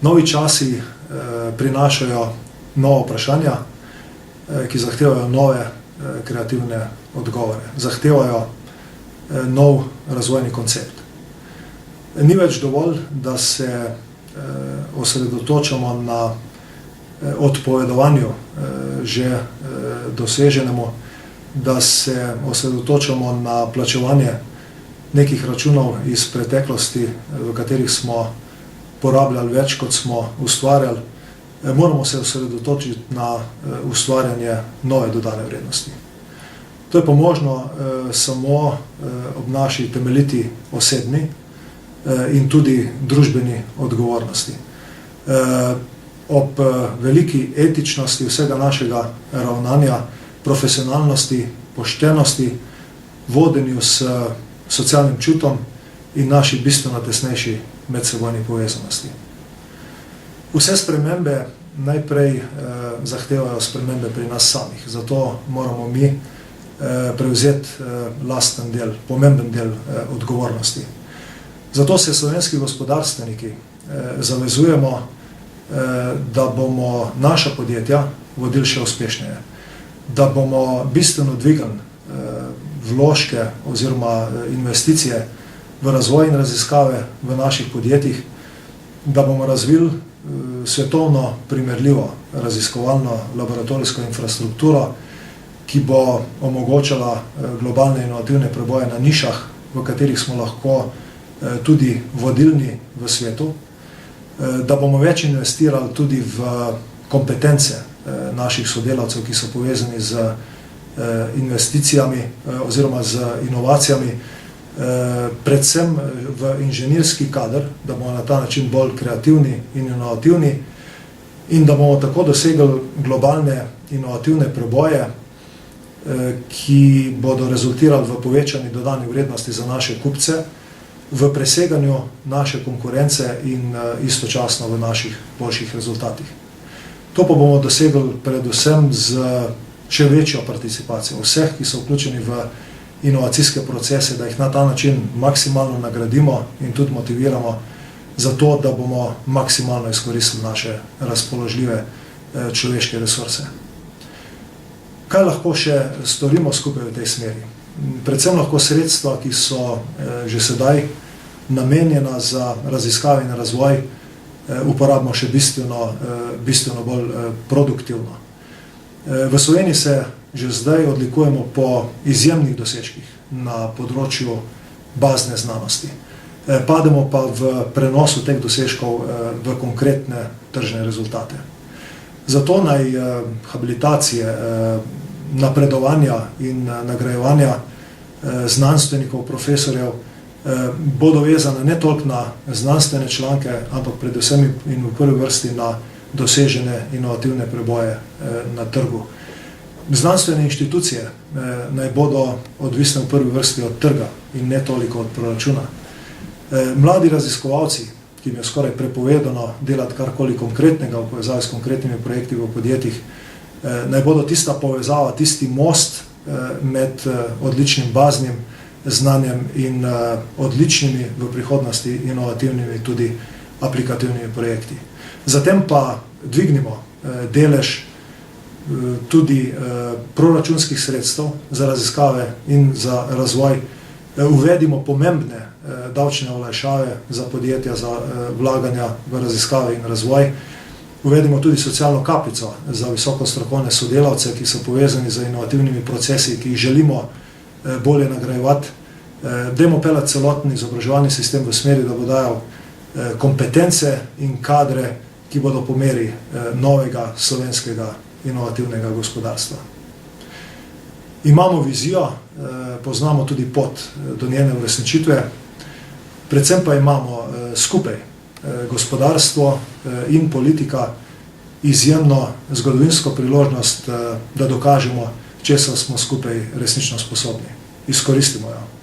Novi časi prinašajo nova vprašanja, ki zahtevajo nove kreativne odgovore, zahtevajo nov razvojni koncept. Ni več dovolj, da se osredotočamo na odpovedovanju že doseženemu, da se osredotočamo na plačevanje nekih računov iz preteklosti, v katerih smo porabljali več, kot smo ustvarjali. Moramo se osredotočiti na ustvarjanje nove dodane vrednosti. To je pa možno samo ob naši temeljiti osebni in tudi družbeni odgovornosti. Ob veliki etičnosti vsega našega ravnanja, profesionalnosti, poštenosti, vodenju s socialnim čutom in naši bistveno tesnejši medsebojni povezanosti. Vse spremembe najprej zahtevajo spremembe pri nas samih, zato moramo mi prevzeti lasten del, pomemben del odgovornosti. Zato se slovenski gospodarstveniki zavezujemo, da bomo naša podjetja vodili še uspešneje, da bomo bistveno dvigali vložke oziroma investicije v razvoj in raziskave v naših podjetjih, da bomo razvili svetovno primerljivo raziskovalno laboratorijsko infrastrukturo, ki bo omogočala globalne inovativne preboje na nišah, v katerih smo lahko tudi vodilni v svetu, da bomo več investirali tudi v kompetence naših sodelavcev, ki so povezani z investicijami oziroma z inovacijami, predvsem v inženirski kader, da bomo na ta način bolj kreativni in inovativni in da bomo tako dosegli globalne inovativne preboje, ki bodo rezultirali v povečani dodani vrednosti za naše kupce, v preseganju naše konkurence in istočasno v naših boljših rezultatih. To pa bomo dosegli predvsem z še večjo participacijo vseh, ki so vključeni v inovacijske procese, da jih na ta način maksimalno nagradimo in tudi motiviramo za to, da bomo maksimalno izkoristili naše razpoložljive človeške resurse. Kaj lahko še storimo skupaj v tej smeri? Predvsem lahko sredstva, ki so že sedaj namenjena za raziskave in razvoj, uporabimo še bistveno bolj produktivno. V Sloveniji se že zdaj odlikujemo po izjemnih dosežkih na področju bazne znanosti. Pademo pa v prenosu teh dosežkov v konkretne tržne rezultate. Zato naj habilitacije, napredovanja in nagrajevanja znanstvenikov, profesorjev bodo vezane ne toliko na znanstvene članke, ampak predvsem in v prvi vrsti na dosežene inovativne preboje na trgu. Znanstvene inštitucije naj bodo odvisne v prvi vrsti od trga in ne toliko od proračuna. Mladi raziskovalci, ki jim je skoraj prepovedano delati karkoli konkretnega v povezavi s konkretnimi projekti v podjetjih, naj bodo tista povezava, tisti most med odličnim baznim znanjem in odličnimi v prihodnosti inovativnimi tudi aplikativnimi projekti. Zatem pa dvignimo delež tudi proračunskih sredstev za raziskave in za razvoj, uvedimo pomembne davčne olajšave za podjetja, za vlaganja v raziskave in razvoj, uvedimo tudi socialno kapico za visoko strokovne sodelavce, ki so povezani z inovativnimi procesi, ki jih želimo bolje nagrajevati. Dajmo peljati celoten izobraževalni sistem v smeri, da bo dajal kompetence in kadre, ki bodo po meri novega slovenskega inovativnega gospodarstva. Imamo vizijo, poznamo tudi pot do njene uresničitve, predvsem pa imamo skupaj gospodarstvo in politika izjemno zgodovinsko priložnost, da dokažemo, česa smo skupaj resnično sposobni. Izkoristimo jo.